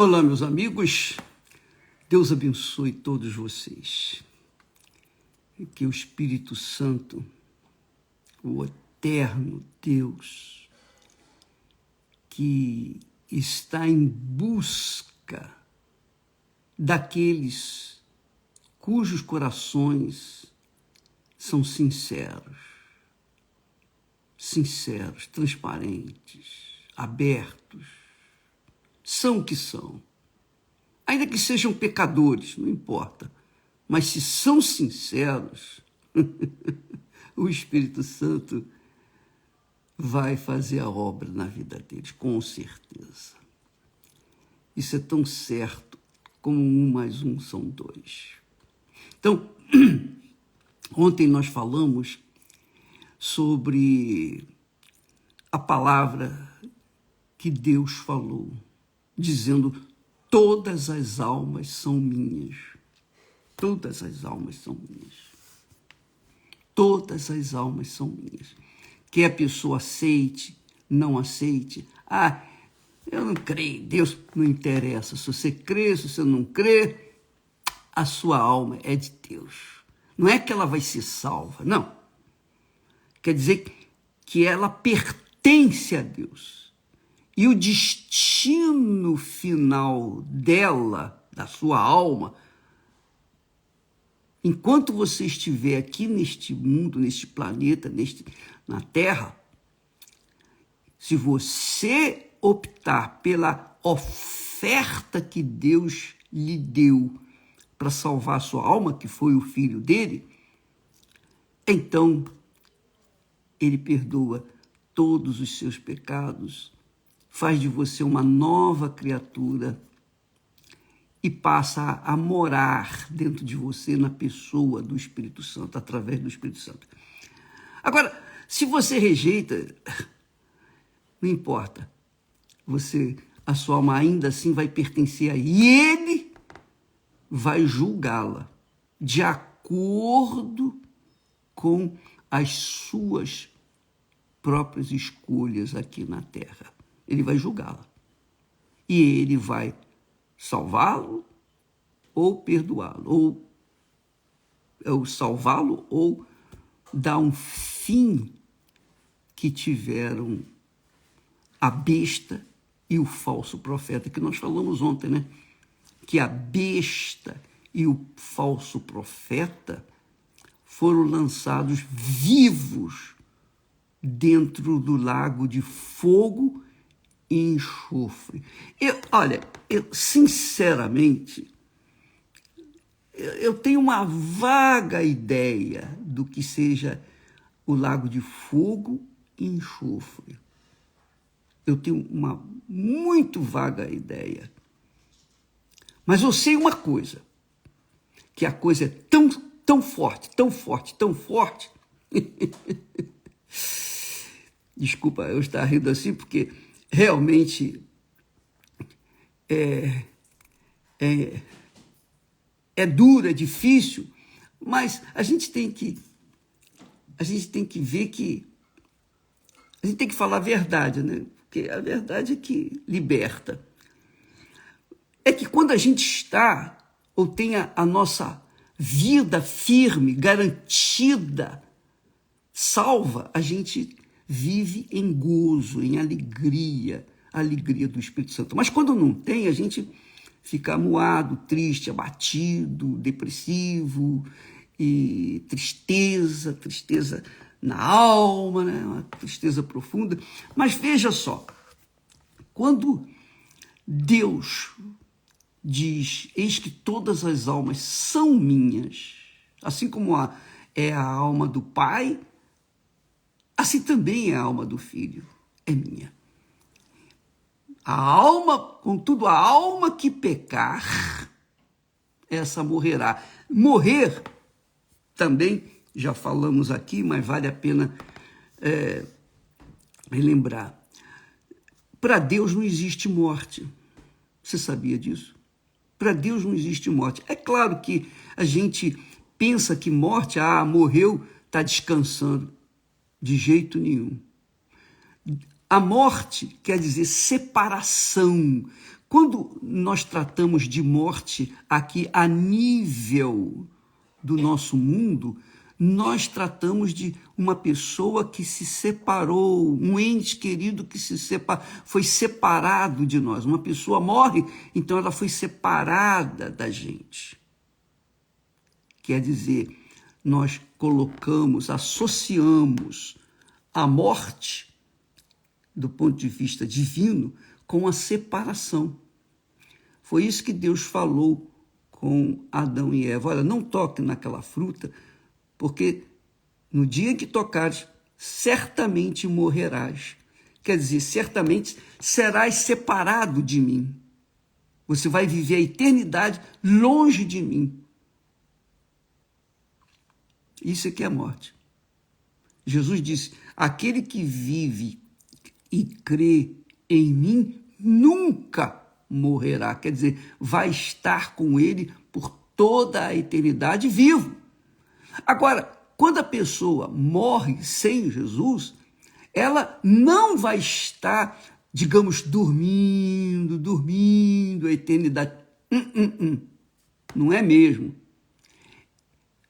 Olá, meus amigos, Deus abençoe todos vocês. E que o Espírito Santo, o eterno Deus, que está em busca daqueles cujos corações são sinceros, transparentes, abertos, são o que são. Ainda que sejam pecadores, não importa, mas se são sinceros, o Espírito Santo vai fazer a obra na vida deles, com certeza. Isso é tão certo como 1 mais 1 são 2. Então, ontem nós falamos sobre a palavra que Deus falou, dizendo: todas as almas são minhas. Todas as almas são minhas. Todas as almas são minhas. Quer a pessoa aceite, não aceite. Ah, eu não creio em Deus, não interessa. Se você crê, se você não crê, a sua alma é de Deus. Não é que ela vai ser salva, não. Quer dizer que ela pertence a Deus. E o destino final dela, da sua alma, enquanto você estiver aqui neste mundo, neste planeta, na Terra, se você optar pela oferta que Deus lhe deu para salvar a sua alma, que foi o Filho dele, então ele perdoa todos os seus pecados, faz de você uma nova criatura e passa a morar dentro de você na pessoa do Espírito Santo, através do Espírito Santo. Agora, se você rejeita, não importa, a sua alma ainda assim vai pertencer a ele, e ele vai julgá-la de acordo com as suas próprias escolhas aqui na Terra. Ele vai julgá-la. E ele vai salvá-lo ou perdoá-lo. Ou salvá-lo ou dar um fim que tiveram a besta e o falso profeta, que nós falamos ontem, né? Que a besta e o falso profeta foram lançados vivos dentro do lago de fogo e enxofre. Sinceramente, eu tenho uma vaga ideia do que seja o lago de fogo e enxofre. Eu tenho uma muito vaga ideia. Mas eu sei uma coisa, que a coisa é tão forte, desculpa eu estar rindo assim, porque realmente é duro, é difícil, mas a gente tem que ver que a gente tem que falar a verdade, né? Porque a verdade é que liberta. É que quando a gente está ou tem a nossa vida firme, garantida, salva, a gente vive em gozo, em alegria do Espírito Santo. Mas quando não tem, a gente fica amuado, triste, abatido, depressivo, e tristeza na alma, né? Uma tristeza profunda. Mas veja só, quando Deus diz: eis que todas as almas são minhas, assim como é a alma do Pai, assim também é a alma do Filho, é minha. Contudo, a alma que pecar, essa morrerá. Morrer, também, já falamos aqui, mas vale a pena relembrar. Para Deus não existe morte. Você sabia disso? Para Deus não existe morte. É claro que a gente pensa que morte, morreu, está descansando. De jeito nenhum. A morte quer dizer separação. Quando nós tratamos de morte aqui a nível do nosso mundo, nós tratamos de uma pessoa que se separou, um ente querido que foi separado de nós. Uma pessoa morre, então ela foi separada da gente. Quer dizer, nós colocamos, associamos a morte, do ponto de vista divino, com a separação. Foi isso que Deus falou com Adão e Eva. Olha, não toque naquela fruta, porque no dia que tocares, certamente morrerás. Quer dizer, certamente serás separado de mim. Você vai viver a eternidade longe de mim. Isso é que é a morte. Jesus disse, aquele que vive e crê em mim nunca morrerá. Quer dizer, vai estar com ele por toda a eternidade vivo. Agora, quando a pessoa morre sem Jesus, ela não vai estar, digamos, dormindo a eternidade. Não é mesmo.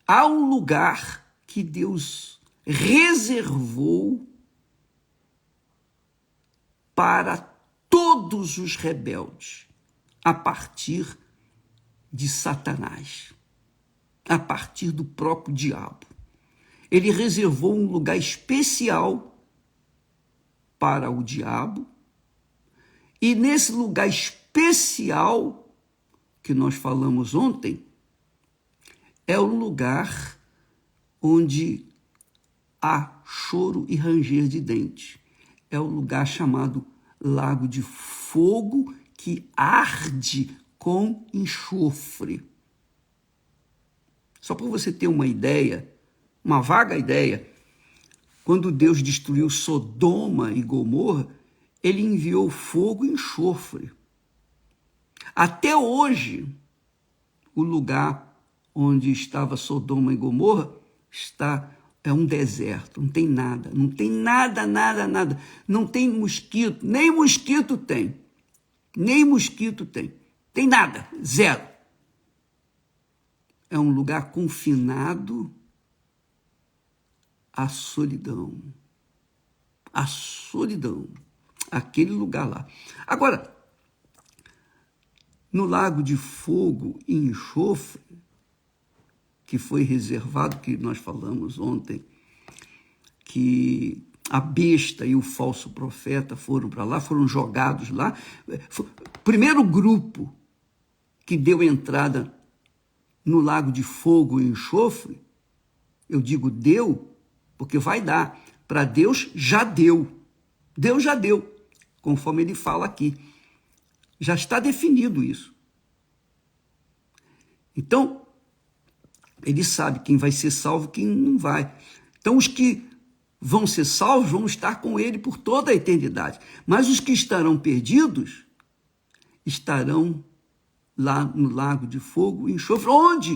Há um lugar que Deus reservou para todos os rebeldes, a partir de Satanás, a partir do próprio diabo. Ele reservou um lugar especial para o diabo, e nesse lugar especial que nós falamos ontem, é o lugar onde há choro e ranger de dentes. É o lugar chamado lago de fogo que arde com enxofre. Só para você ter uma ideia, uma vaga ideia, quando Deus destruiu Sodoma e Gomorra, ele enviou fogo e enxofre. Até hoje, o lugar onde estava Sodoma e Gomorra é um deserto, não tem nada, nada. Não tem mosquito, nem mosquito tem. Tem nada, zero. É um lugar confinado à solidão. A solidão, aquele lugar lá. Agora, no lago de fogo e enxofre, que foi reservado, que nós falamos ontem, que a besta e o falso profeta foram para lá, foram jogados lá. O primeiro grupo que deu entrada no lago de fogo e enxofre, eu digo deu, porque vai dar. Para Deus, já deu. Deus já deu, conforme ele fala aqui. Já está definido isso. Então, ele sabe quem vai ser salvo e quem não vai. Então, os que vão ser salvos vão estar com ele por toda a eternidade. Mas os que estarão perdidos estarão lá no lago de fogo e enxofre, onde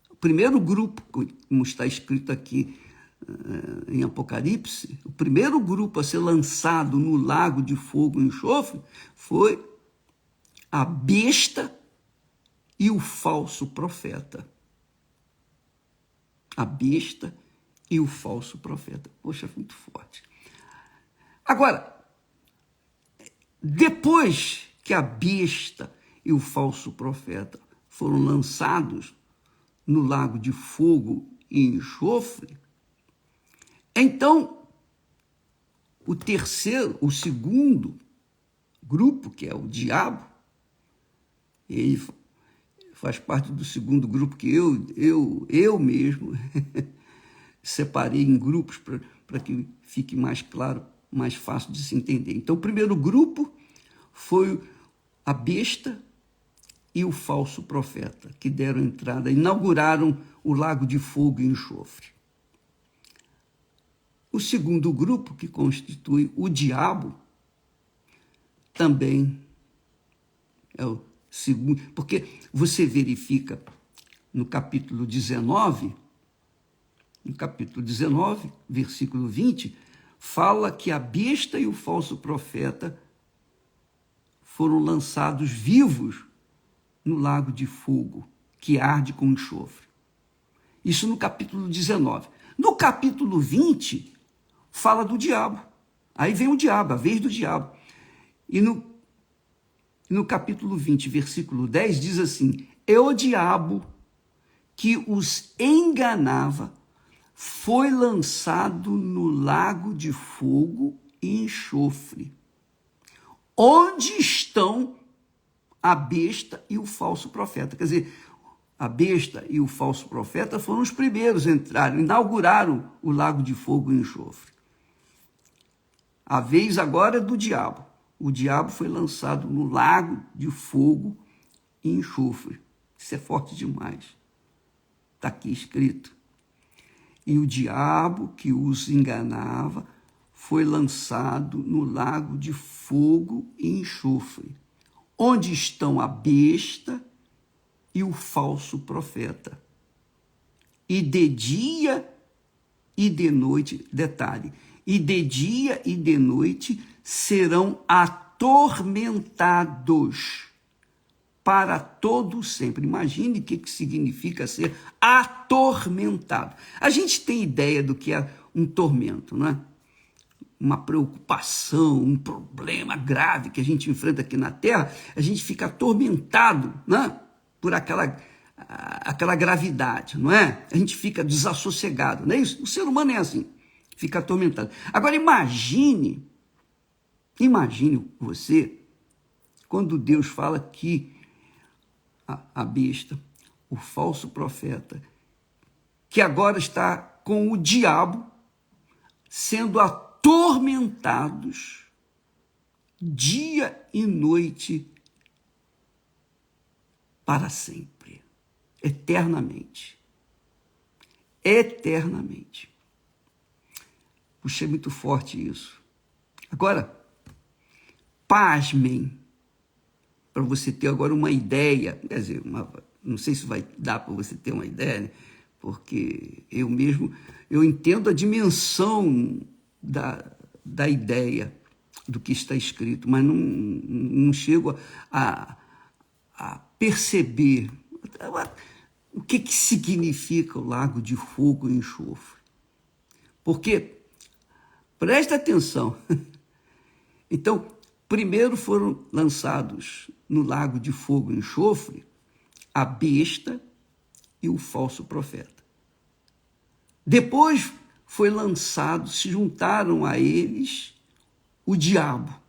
o primeiro grupo, como está escrito aqui em Apocalipse, o primeiro grupo a ser lançado no lago de fogo e enxofre foi a besta e o falso profeta. A besta e o falso profeta. Poxa, muito forte. Agora, depois que a besta e o falso profeta foram lançados no lago de fogo e enxofre, então o segundo grupo, que é o diabo, ele faz parte do segundo grupo que eu mesmo separei em grupos para que fique mais claro, mais fácil de se entender. Então, o primeiro grupo foi a besta e o falso profeta, que deram entrada, inauguraram o lago de fogo e enxofre. O segundo grupo, que constitui o diabo, também é o segundo, porque você verifica no capítulo 19, versículo 20, fala que a besta e o falso profeta foram lançados vivos no lago de fogo, que arde com enxofre. Isso no capítulo 19. No capítulo 20, fala do diabo. Aí vem o diabo, a vez do diabo. E no capítulo 20, versículo 10, diz assim: é o diabo que os enganava, foi lançado no lago de fogo e enxofre, onde estão a besta e o falso profeta. Quer dizer, a besta e o falso profeta foram os primeiros a entrar, inauguraram o lago de fogo e enxofre. A vez agora é do diabo. O diabo foi lançado no lago de fogo e enxofre. Isso é forte demais. Está aqui escrito. E o diabo que os enganava foi lançado no lago de fogo e enxofre, onde estão a besta e o falso profeta. E de dia e de noite, detalhe, e de dia e de noite serão atormentados para todo sempre. Imagine o que significa ser atormentado. A gente tem ideia do que é um tormento, não é? Uma preocupação, um problema grave que a gente enfrenta aqui na Terra, a gente fica atormentado, né? Por aquela gravidade, não é? A gente fica desassossegado, não é isso? O ser humano é assim, fica atormentado. Agora imagine você, quando Deus fala que a besta, o falso profeta, que agora está com o diabo, sendo atormentados dia e noite para sempre, eternamente. Eternamente. Puxa, é muito forte isso. Agora, pasmem, para você ter agora uma ideia, quer dizer, não sei se vai dar para você ter uma ideia, né? Porque eu entendo a dimensão da ideia do que está escrito, mas não chego a perceber o que significa o lago de fogo e enxofre. Porque, presta atenção, então, primeiro foram lançados no lago de fogo e enxofre a besta e o falso profeta. Depois foi lançado, se juntaram a eles o diabo,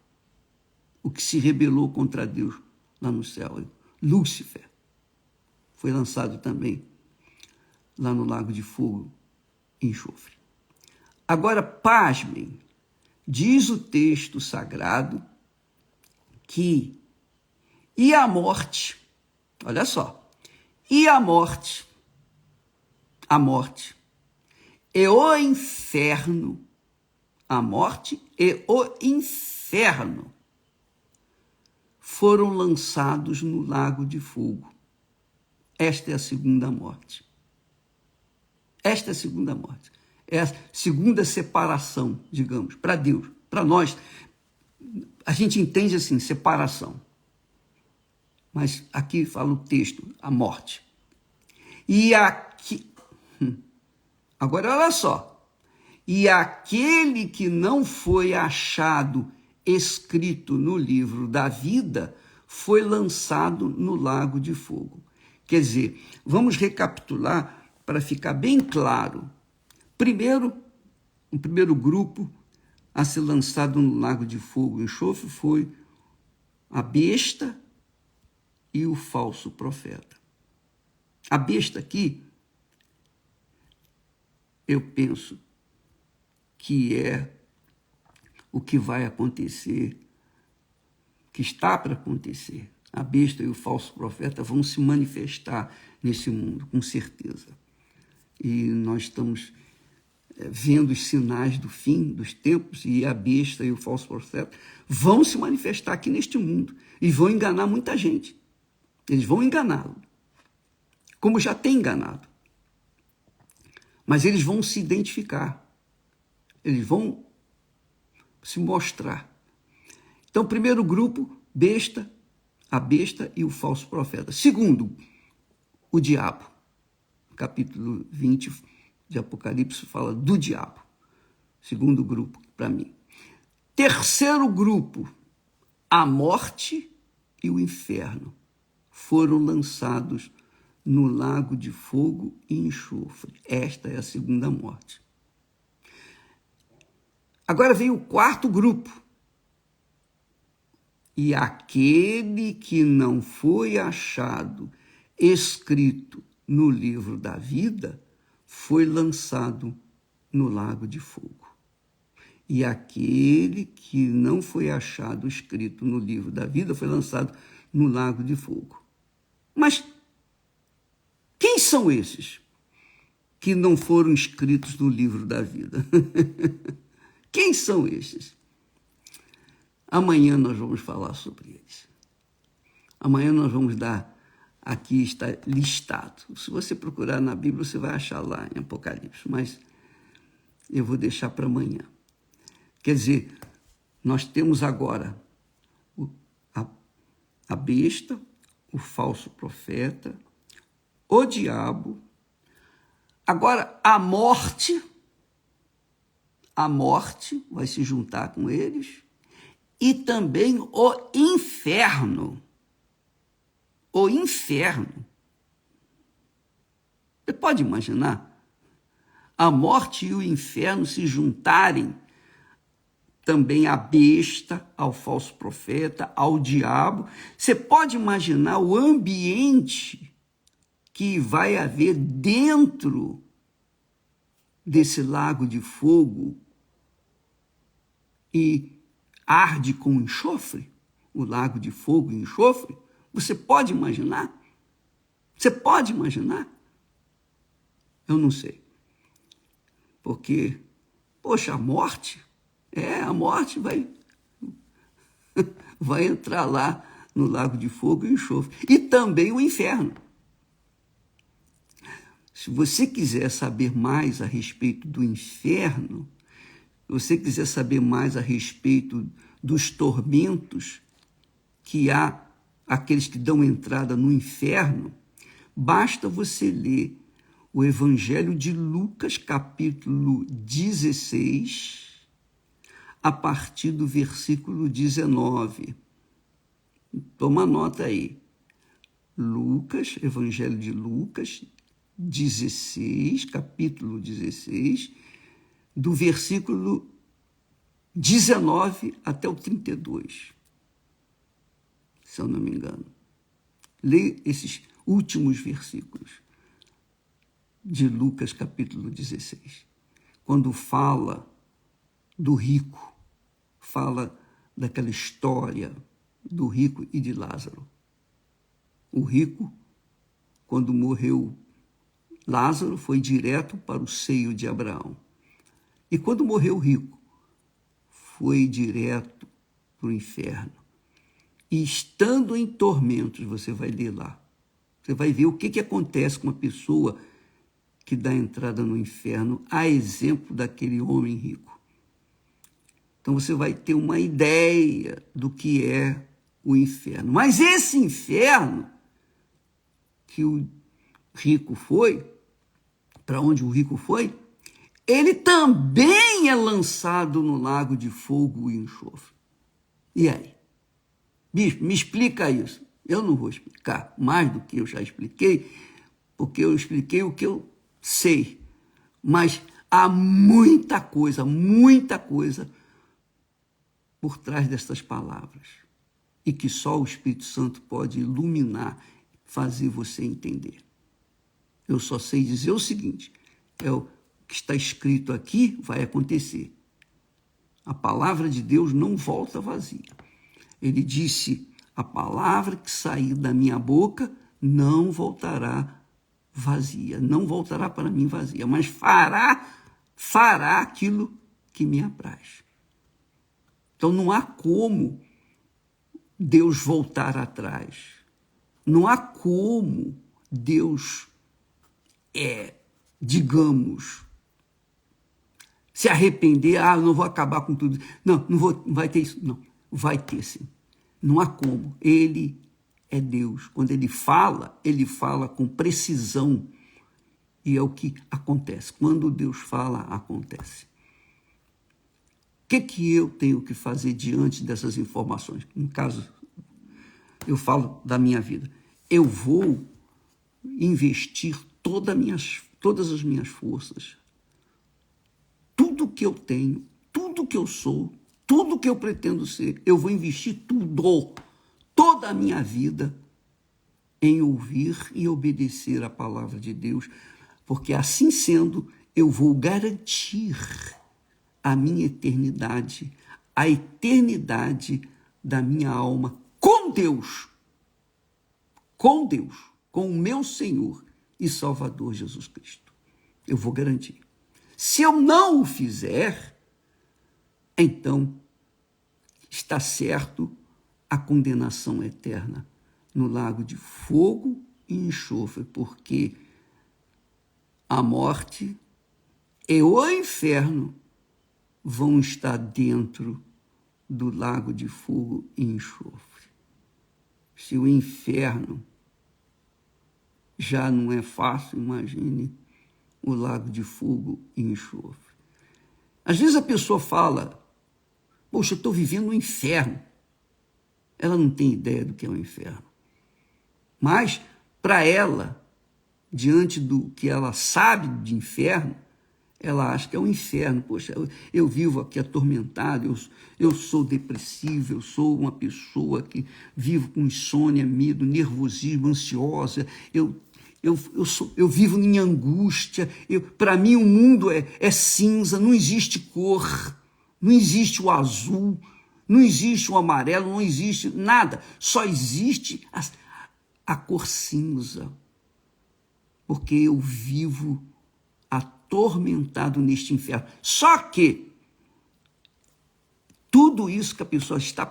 o que se rebelou contra Deus lá no céu, Lúcifer. Foi lançado também lá no lago de fogo e enxofre. Agora, pasmem, diz o texto sagrado que e a morte, olha só, e a morte e o inferno, a morte e o inferno foram lançados no lago de fogo. Esta é a segunda morte. Esta é a segunda morte. É a segunda separação, digamos, para Deus. Para nós, a gente entende assim, separação. Mas aqui fala o texto, a morte. E aqui... Agora, olha só. E aquele que não foi achado escrito no livro da vida foi lançado no lago de fogo. Quer dizer, vamos recapitular para ficar bem claro. Primeiro, o primeiro grupo a ser lançado no lago de fogo e enxofre foi a besta e o falso profeta. A besta aqui, eu penso que é o que vai acontecer, que está para acontecer. A besta e o falso profeta vão se manifestar nesse mundo, com certeza. E nós estamos vendo os sinais do fim dos tempos, e a besta e o falso profeta vão se manifestar aqui neste mundo e vão enganar muita gente. Eles vão enganá-lo, como já tem enganado. Mas eles vão se identificar. Eles vão se mostrar. Então, primeiro grupo, a besta e o falso profeta. Segundo, o diabo. Capítulo 20 de Apocalipse fala do diabo. Segundo grupo, para mim. Terceiro grupo, a morte e o inferno foram lançados no lago de fogo e enxofre. Esta é a segunda morte. Agora vem o quarto grupo. E aquele que não foi achado escrito no livro da vida foi lançado no lago de fogo. E aquele que não foi achado escrito no livro da vida foi lançado no lago de fogo. Mas quem são esses que não foram escritos no livro da vida? Quem são esses? Amanhã nós vamos falar sobre eles. Amanhã nós vamos dar, aqui está listado. Se você procurar na Bíblia, você vai achar lá em Apocalipse, mas eu vou deixar para amanhã. Quer dizer, nós temos agora a besta, o falso profeta, o diabo. Agora, a morte vai se juntar com eles. E também o inferno. O inferno. Você pode imaginar? A morte e o inferno se juntarem também à besta, ao falso profeta, ao diabo. Você pode imaginar o ambiente que vai haver dentro desse lago de fogo e arde com enxofre, o lago de fogo e enxofre? Você pode imaginar? Você pode imaginar? Eu não sei. Porque, poxa, a morte vai entrar lá no lago de fogo e enxofre. E também o inferno. Se você quiser saber mais a respeito do inferno, se você quiser saber mais a respeito dos tormentos que há aqueles que dão entrada no inferno, basta você ler o Evangelho de Lucas, capítulo 16, a partir do versículo 19. Toma nota aí. Evangelho de Lucas 16, capítulo 16, do versículo 19 até o 32, se eu não me engano. Leia esses últimos versículos de Lucas, capítulo 16. Quando fala do rico, fala daquela história do rico e de Lázaro. O rico, quando morreu Lázaro, foi direto para o seio de Abraão. E quando morreu o rico, foi direto para o inferno. E estando em tormentos, você vai ler lá, você vai ver o que acontece com uma pessoa que dá entrada no inferno, a exemplo daquele homem rico. Então você vai ter uma ideia do que é o inferno. Mas esse inferno que o rico foi, para onde o rico foi, ele também é lançado no lago de fogo e enxofre. E aí? Bispo, me explica isso. Eu não vou explicar mais do que eu já expliquei, porque eu expliquei o que eu sei. Mas há muita coisa por trás dessas palavras. E que só o Espírito Santo pode iluminar, fazer você entender. Eu só sei dizer o seguinte, o que está escrito aqui vai acontecer. A palavra de Deus não volta vazia. Ele disse, a palavra que sair da minha boca não voltará vazia, não voltará para mim vazia, mas fará aquilo que me apraz. Então não há como Deus voltar atrás. Não há como Deus, digamos, se arrepender, eu não vou acabar com tudo. Não, não vai ter isso. Não, vai ter sim. Não há como. Ele é Deus. Quando ele fala com precisão. E é o que acontece. Quando Deus fala, acontece. O que eu tenho que fazer diante dessas informações? No caso, eu falo da minha vida. Eu vou investir todas as minhas forças, tudo que eu tenho, tudo que eu sou, tudo que eu pretendo ser, eu vou investir toda a minha vida em ouvir e obedecer a palavra de Deus, porque assim sendo, eu vou garantir a minha eternidade, a eternidade da minha alma com Deus, com o meu Senhor e Salvador Jesus Cristo. Eu vou garantir. Se eu não o fizer, então está certo a condenação eterna no lago de fogo e enxofre, porque a morte e o inferno vão estar dentro do lago de fogo e enxofre. Se o inferno já não é fácil, imagine o lago de fogo e enxofre. Às vezes a pessoa fala, poxa, eu estou vivendo um inferno. Ela não tem ideia do que é o inferno. Mas, para ela, diante do que ela sabe de inferno, ela acha que é um inferno. Poxa, eu vivo aqui atormentado, eu sou depressivo, eu sou uma pessoa que vivo com insônia, medo, nervosismo, ansiosa, eu vivo em angústia. Para mim o mundo é cinza, não existe cor, não existe o azul, não existe o amarelo, não existe nada, só existe a cor cinza, porque eu vivo atormentado neste inferno. Só que tudo isso que a pessoa está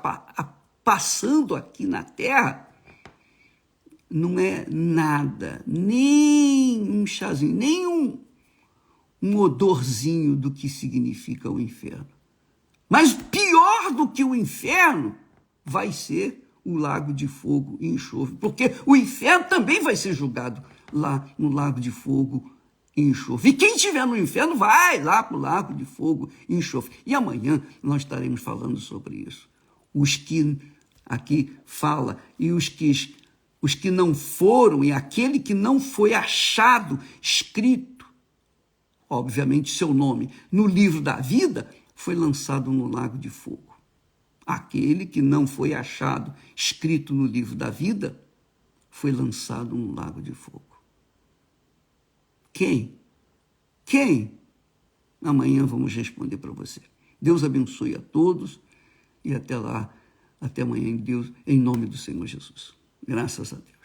passando aqui na Terra não é nada, nem um chazinho, nem um odorzinho do que significa o inferno. Mas pior do que o inferno vai ser o lago de fogo e enxofre, porque o inferno também vai ser julgado lá no lago de fogo e enxofre. E quem estiver no inferno vai lá para o lago de fogo e enxofre. E amanhã nós estaremos falando sobre isso. Os que aqui fala e os que não foram, e aquele que não foi achado escrito, obviamente seu nome, no livro da vida, foi lançado no lago de fogo. Aquele que não foi achado escrito no livro da vida, foi lançado no lago de fogo. Quem? Amanhã vamos responder para você. Deus abençoe a todos e até lá, até amanhã em Deus, em nome do Senhor Jesus. Graças a Deus.